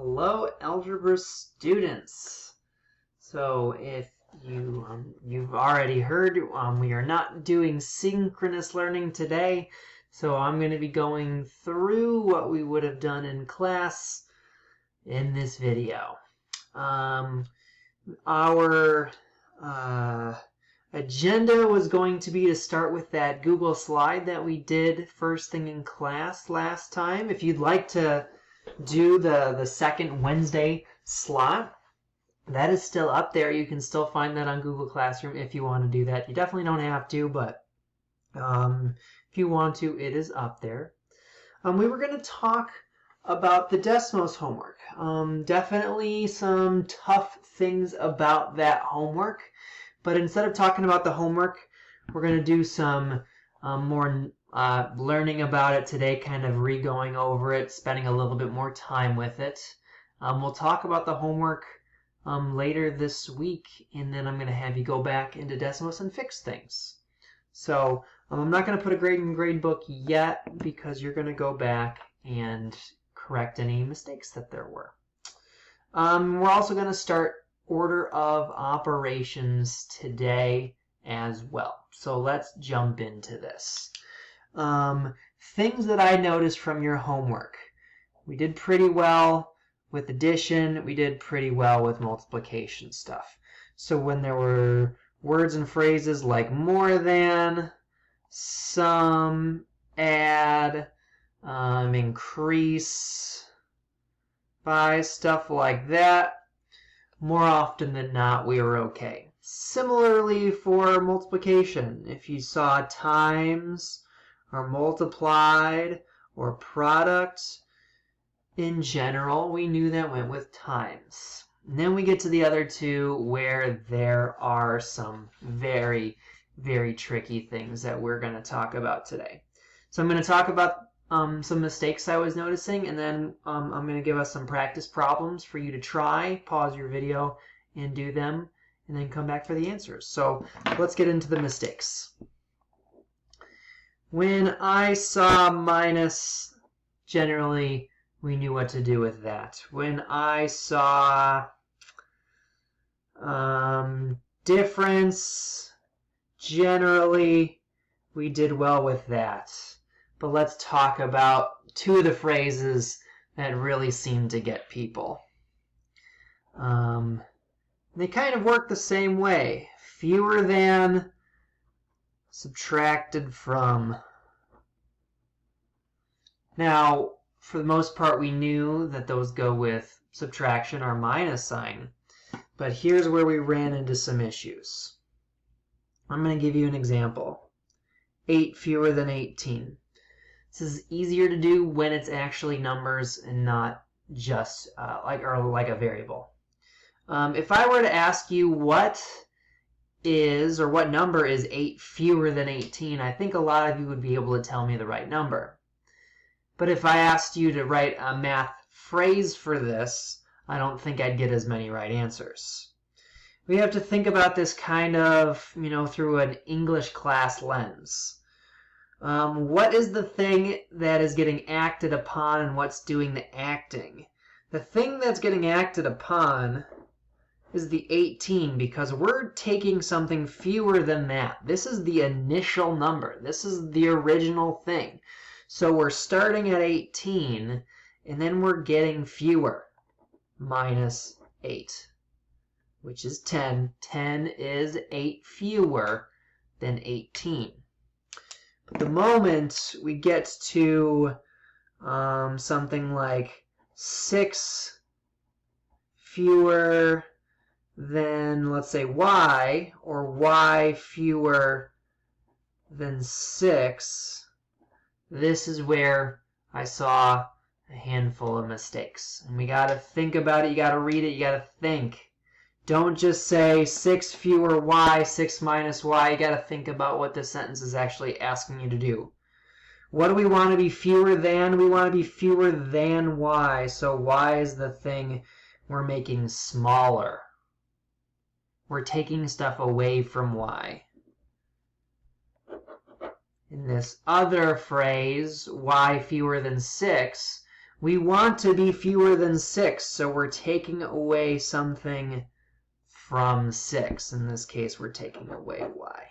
Hello, Algebra students. So if you've already heard, we are not doing synchronous learning today. So I'm going to be going through what we would have done in class in this video. Our agenda was going to be to start with that Google slide that we did first thing in class last time. If you'd like to do the second Wednesday slot, that is still up there. You can still find that on Google Classroom if you want to do that. You definitely don't have to, but if you want to, it is up there. We were going to talk about the Desmos homework. Definitely some tough things about that homework, but instead of talking about the homework, we're going to do some more learning about it today, kind of re-going over it, spending a little bit more time with it. We'll talk about the homework later this week, and then I'm going to have you go back into Desmos and fix things. So I'm not going to put a grade in grade book yet because you're going to go back and correct any mistakes that there were. We're also going to start order of operations today as well. So let's jump into this. Things that I noticed from your homework. We did pretty well with addition. We did pretty well with multiplication stuff. So when there were words and phrases like more than, some, add, increase, by, stuff like that, more often than not, we were okay. Similarly for multiplication, if you saw times or multiplied or product, in general, we knew that went with times. And then we get to the other two where there are some very, very tricky things that we're going to talk about today. So I'm going to talk about some mistakes I was noticing, and then I'm going to give us some practice problems for you to try, pause your video, and do them, and then come back for the answers. So let's get into the mistakes. When I saw minus, generally we knew what to do with that. When I saw difference, generally we did well with that. But let's talk about two of the phrases that really seem to get people. They kind of work the same way. Fewer than, subtracted from. Now, for the most part, we knew that those go with subtraction or minus sign. But here's where we ran into some issues. I'm going to give you an example. 8 fewer than 18. This is easier to do when it's actually numbers and not just like a variable. If I were to ask you what is or what number is 8 fewer than 18, I think a lot of you would be able to tell me the right number. But if I asked you to write a math phrase for this, I don't think I'd get as many right answers. We have to think about this kind of, through an English class lens. What is the thing that is getting acted upon and what's doing the acting? The thing that's getting acted upon is the 18 because we're taking something fewer than that. This is the initial number. This is the original thing. So we're starting at 18 and then we're getting fewer. Minus 8, which is 10. 10 is 8 fewer than 18. But the moment we get to something like 6 fewer than, let's say, y, or y fewer than 6, this is where I saw a handful of mistakes. And we got to think about it. You got to read it. You got to think. Don't just say 6 fewer y, 6 minus y. You got to think about what the sentence is actually asking you to do. What do we want to be fewer than? We want to be fewer than y. So y is the thing we're making smaller. We're taking stuff away from y. In this other phrase, y fewer than 6, We want to be fewer than 6, so we're taking away something from 6. In this case, we're taking away y.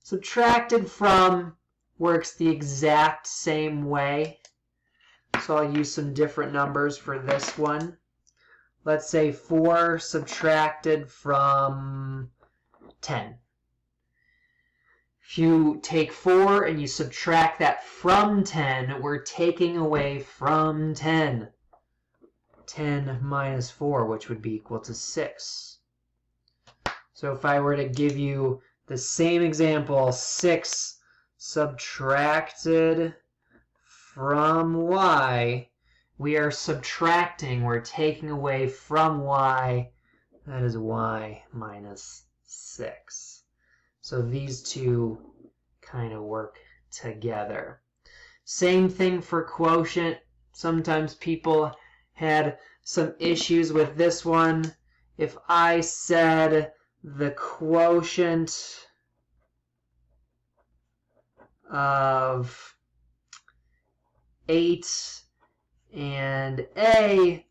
Subtracted from works the exact same way. So I'll use some different numbers for this one. Let's say 4 subtracted from 10. If you take 4 and you subtract that from 10, we're taking away from 10. 10 minus 4, which would be equal to 6. So if I were to give you the same example, 6 subtracted from y, we are subtracting, we're taking away from y, that is y minus 6. So these two kind of work together. Same thing for quotient. Sometimes people had some issues with this one. If I said the quotient of 8 and a,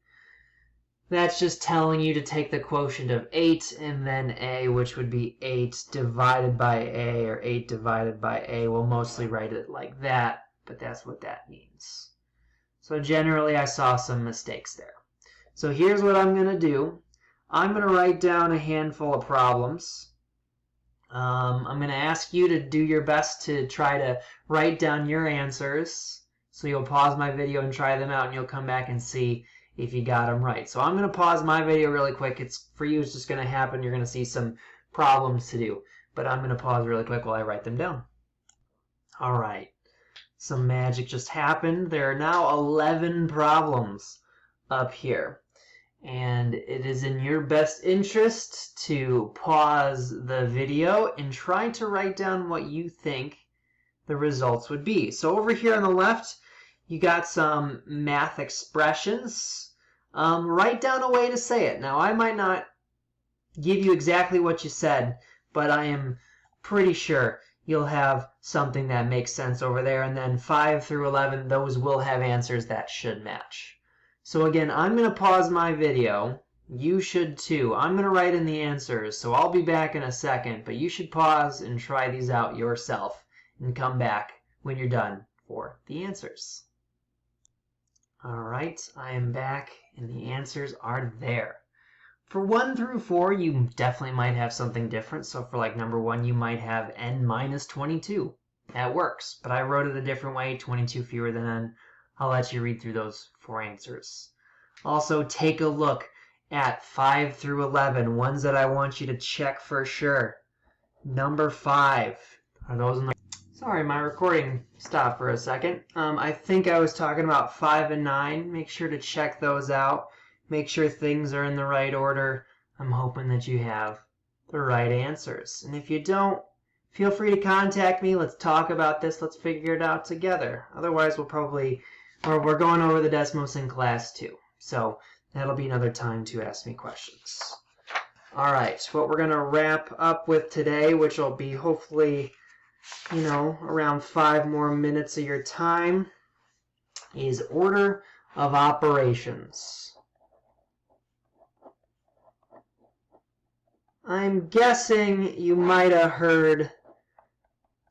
that's just telling you to take the quotient of 8 and then a, which would be 8 divided by a, or 8 divided by a. We'll mostly write it like that, but that's what that means. So generally I saw some mistakes there. So here's what I'm going to do. I'm going to write down a handful of problems. I'm going to ask you to do your best to try to write down your answers. So you'll pause my video and try them out, and you'll come back and see if you got them right. So I'm going to pause my video really quick. It's for you, it's just going to happen. You're going to see some problems to do. But I'm going to pause really quick while I write them down. All right. Some magic just happened. There are now 11 problems up here. And it is in your best interest to pause the video and try to write down what you think the results would be. So over here on the left, you got some math expressions. Write down a way to say it. Now, I might not give you exactly what you said, but I am pretty sure you'll have something that makes sense over there. And then 5 through 11, those will have answers that should match. So again, I'm going to pause my video. You should too. I'm going to write in the answers, so I'll be back in a second, but you should pause and try these out yourself and come back when you're done for the answers. All right, I am back and the answers are there. For 1 through 4, you definitely might have something different. So for like number 1, you might have n minus 22. That works, but I wrote it a different way, 22 fewer than n. I'll let you read through those 4 answers. Also, take a look at 5 through 11, ones that I want you to check for sure. Number 5, are those in the... Sorry, my recording stopped for a second. I think I was talking about 5 and 9. Make sure to check those out. Make sure things are in the right order. I'm hoping that you have the right answers. And if you don't, feel free to contact me. Let's talk about this. Let's figure it out together. Otherwise, we're going over the Desmos in class too. So that'll be another time to ask me questions. All right, what we're going to wrap up with today, which will be hopefully, around 5 more minutes of your time, is order of operations. I'm guessing you might have heard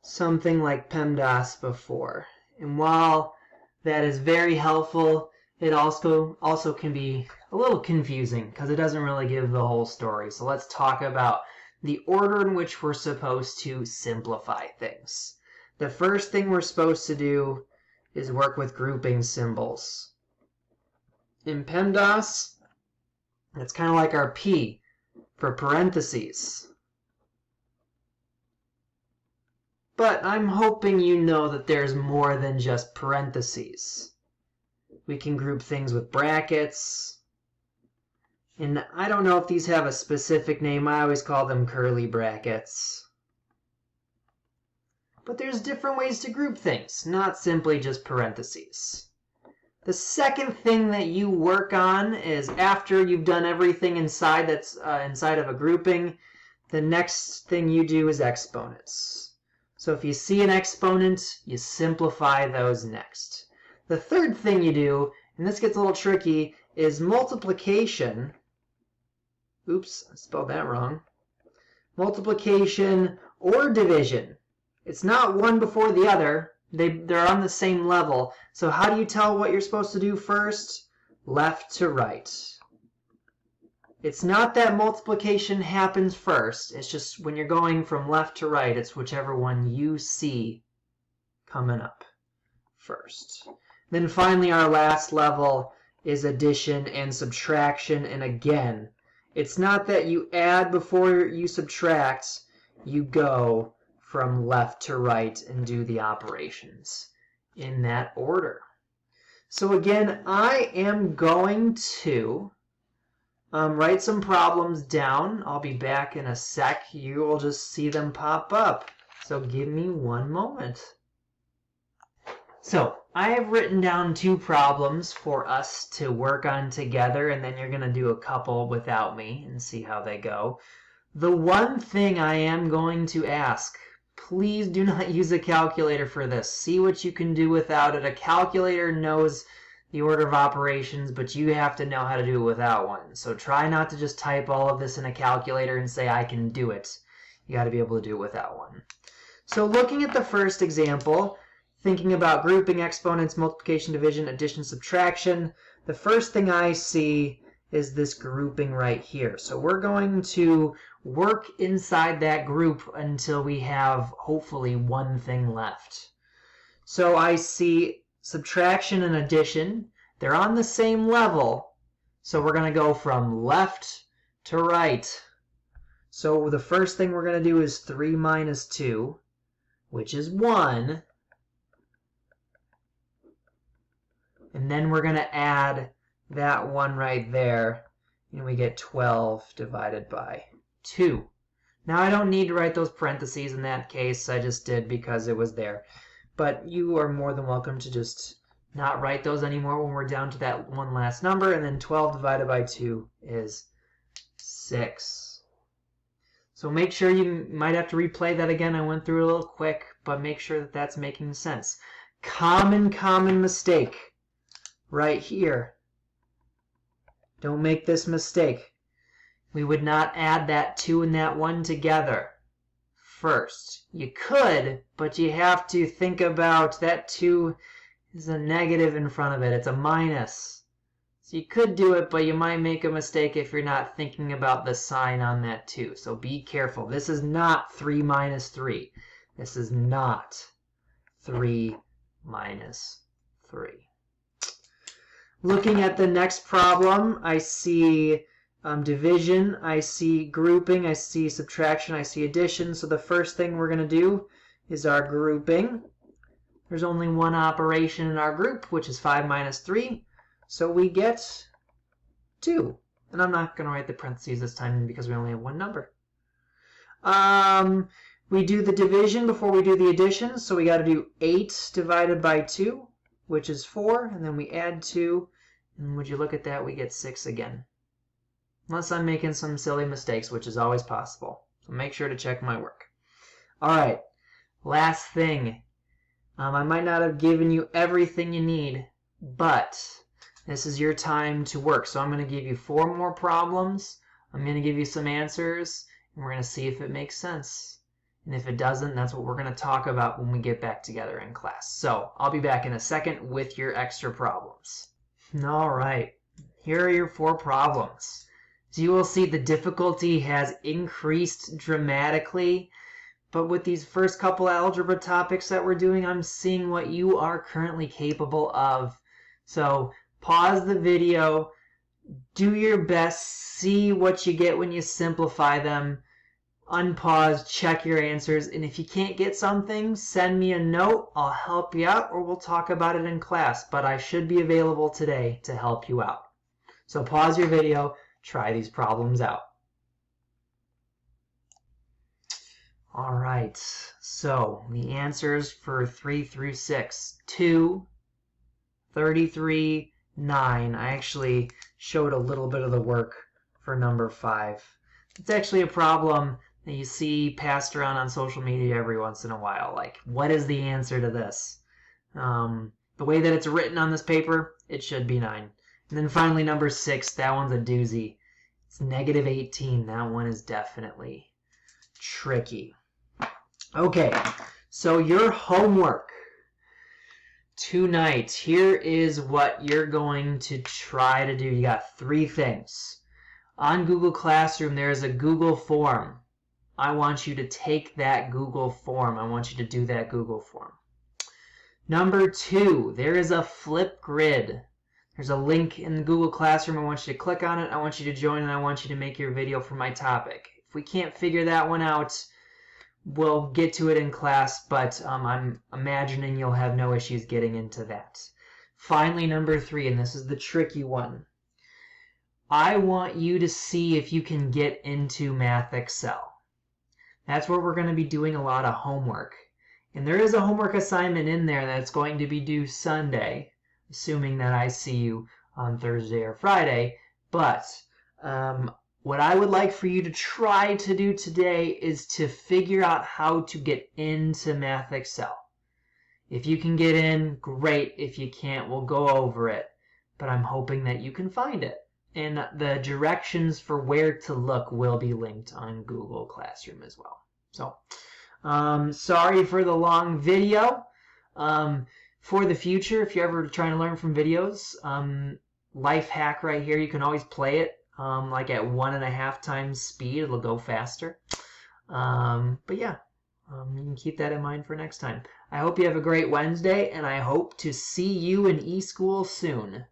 something like PEMDAS before. And while that is very helpful, it also can be a little confusing because it doesn't really give the whole story. So let's talk about the order in which we're supposed to simplify things. The first thing we're supposed to do is work with grouping symbols. In PEMDAS, it's kind of like our P for parentheses. But I'm hoping you know that there's more than just parentheses. We can group things with brackets. And I don't know if these have a specific name. I always call them curly brackets. But there's different ways to group things, not simply just parentheses. The second thing that you work on is after you've done everything inside that's inside of a grouping, the next thing you do is exponents. So if you see an exponent, you simplify those next. The third thing you do, and this gets a little tricky, is multiplication. Oops, I spelled that wrong. Multiplication or division. It's not one before the other. They're on the same level. So how do you tell what you're supposed to do first? Left to right. It's not that multiplication happens first. It's just when you're going from left to right, it's whichever one you see coming up first. Then finally, our last level is addition and subtraction. And again, it's not that you add before you subtract. You go from left to right and do the operations in that order. So again, I am going to write some problems down. I'll be back in a sec. You will just see them pop up. So give me one moment. So I have written down 2 problems for us to work on together, and then you're going to do a couple without me and see how they go. The one thing I am going to ask, please do not use a calculator for this. See what you can do without it. A calculator knows the order of operations, but you have to know how to do it without one. So try not to just type all of this in a calculator and say, I can do it. You got to be able to do it without one. So looking at the first example, thinking about grouping, exponents, multiplication, division, addition, subtraction, the first thing I see is this grouping right here. So we're going to work inside that group until we have hopefully one thing left. So I see subtraction and addition. They're on the same level. So we're going to go from left to right. So the first thing we're going to do is 3 minus 2, which is 1. And then we're going to add that 1 right there, and we get 12 divided by 2. Now I don't need to write those parentheses in that case. I just did because it was there. But you are more than welcome to just not write those anymore when we're down to that one last number. And then 12 divided by 2 is 6. So make sure, you might have to replay that again. I went through it a little quick, but make sure that that's making sense. Common mistake right here. Don't make this mistake. We would not add that 2 and that 1 together first. You could, but you have to think about that 2 is a negative in front of it. It's a minus. So you could do it, but you might make a mistake if you're not thinking about the sign on that 2. So be careful. This is not 3 minus 3. This is not 3 minus 3. Looking at the next problem, I see division, I see grouping, I see subtraction, I see addition. So the first thing we're going to do is our grouping. There's only one operation in our group, which is 5 minus 3. So we get 2. And I'm not going to write the parentheses this time because we only have one number. We do the division before we do the addition. So we got to do 8 divided by 2, which is 4. And then we add 2. And would you look at that, we get 6 again. Unless I'm making some silly mistakes, which is always possible. So make sure to check my work. All right, last thing. I might not have given you everything you need, but this is your time to work. So I'm going to give you 4 more problems. I'm going to give you some answers, and we're going to see if it makes sense. And if it doesn't, that's what we're going to talk about when we get back together in class. So I'll be back in a second with your extra problems. All right, here are your 4 problems. As you will see, the difficulty has increased dramatically. But with these first couple algebra topics that we're doing, I'm seeing what you are currently capable of. So pause the video, do your best, see what you get when you simplify them, unpause, check your answers, and if you can't get something, send me a note. I'll help you out, or we'll talk about it in class, but I should be available today to help you out. So pause your video, try these problems out. All right, so the answers for 3 through 6, 2, 33, 9. I actually showed a little bit of the work for number 5. It's actually a problem that you see passed around on social media every once in a while. Like, what is the answer to this? the way that it's written on this paper, it should be 9. And then finally, number 6, that one's a doozy. It's negative 18. That one is definitely tricky. Okay, so your homework tonight, here is what you're going to try to do. You got 3 things. On Google Classroom, there is a Google form. I want you to take that Google form. I want you to do that Google form. Number 2, there is a flip grid. There's a link in the Google Classroom. I want you to click on it. I want you to join, and I want you to make your video for my topic. If we can't figure that one out, we'll get to it in class, but I'm imagining you'll have no issues getting into that. Finally, number 3, and this is the tricky one. I want you to see if you can get into Math Excel. That's where we're going to be doing a lot of homework. And there is a homework assignment in there that's going to be due Sunday, assuming that I see you on Thursday or Friday. But what I would like for you to try to do today is to figure out how to get into Math Excel. If you can get in, great. If you can't, we'll go over it. But I'm hoping that you can find it. And the directions for where to look will be linked on Google Classroom as well. So, sorry for the long video. For the future, if you're ever trying to learn from videos, life hack right here, you can always play it like at 1.5 times speed. It'll go faster. But yeah, you can keep that in mind for next time. I hope you have a great Wednesday, and I hope to see you in eSchool soon.